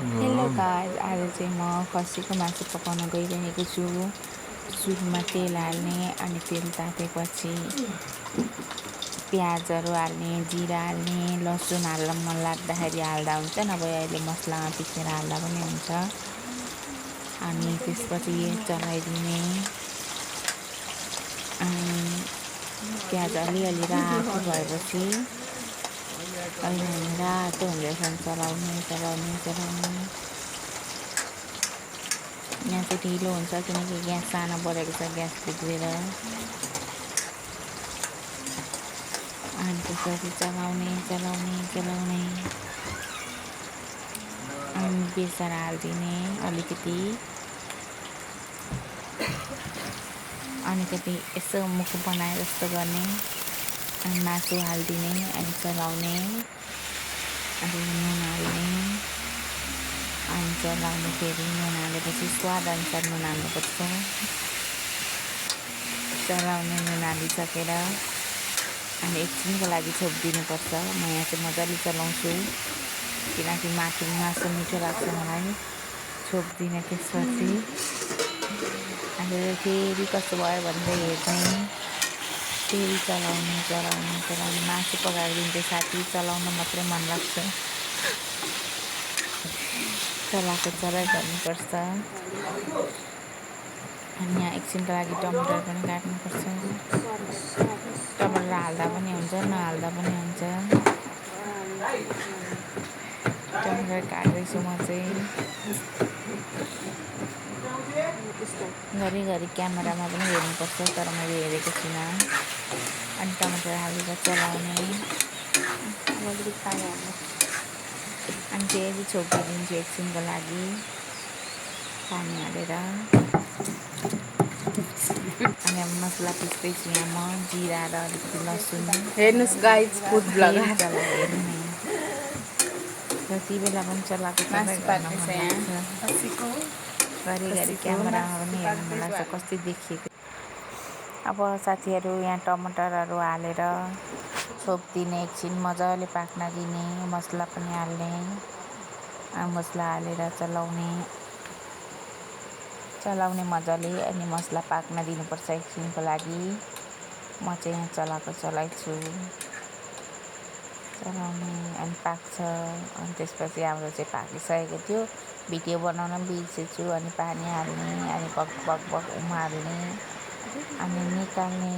Hello guys, आज चाहिँ म खसीको मासु पकाउन गइरहेको छु। सुरुमा तेल हाल्ने, अनि तेल तातेपछि प्याजहरू हाल्ने, जिरा हाल्ने, लसुन हाल्न मन लाग्दाखेरि हाल्दा हुन्छ, नभए अहिले मसलामा पिसेर हाल्दा पनि हुन्छ। अनि त्यसपछि चलाइदिने, अनि प्याज अलिअलि रातो भएपछि रातो हुँदैछ चलाउने। यहाँ चाहिँ ढिलो हुन्छ किनकि ग्यास सानो बढेको छ, ग्यास बिग्रेर। अनि त्यसपछि चलाउने अनि बेसन हालिदिने अलिकति यसो मुख बनाए जस्तो गर्ने, अनि मासु हालिदिने, अनि चलाउने, अनि नुन हाल्ने, अनि चलाउने। फेरि नुन हालेपछि स्वाद अनुसार नुन हाल्नुपर्छ। चलाउने, नुन हालिसकेर अनि एकछिनको लागि छोपिदिनुपर्छ। म यहाँ चाहिँ मजाले चलाउँछु किनकि मासु मिठो लाग्छ मलाई। छोपिदिने त्यसपछि अनि फेरि कस्तो भयो भनेर हेर्ने, फेरि चलाउने। मासु पकाएको दिन चाहिँ साथी चलाउन मात्रै मन लाग्छ। चलाइ गर्नुपर्छ। अनि यहाँ एकछिनको लागि टमाटर पनि काट्नुपर्छ। टमाटर हाल्दा पनि हुन्छ, नहाल्दा पनि हुन्छ। टमाटर काट्दैछु म चाहिँ। घरिघरि क्यामेरामा पनि हेर्नुपर्छ, तर मैले हेरेको छुइनँ। अनि टमाटर हालेर चलाउने, अनि फेरि छोपिदिन्छु एकछिनको लागि पानी हालेर। अनि अब मसला पिस्दैछु यहाँ म, जिरा र अलिकति लसुन। हेर्नुस् गाइज, फुड ब्लगर हेर्नु जति बेला पनि चलाएको गर्न मन लाग्छ। घरिघरि क्यामेरामा पनि हेर्नु मन लाग्छ कस्तो देखिएको। अब साथीहरू यहाँ टमाटरहरू हालेर छोपिदिने, एकछिन मजाले पाक्न दिने, मसला पनि हाल्ने, मसला हालेर चलाउने मजाले। अनि मसला पाक्न दिनुपर्छ एकछिनको लागि। म चाहिँ यहाँ चलाइछु। चलाउने, अनि पाक्छ। अनि त्यसपछि हाम्रो चाहिँ पाकिसकेको थियो। भिडियो बनाउन बिर्सेछु। अनि पानी हाल्ने, अनि बक उमाल्ने, अनि निकाल्ने।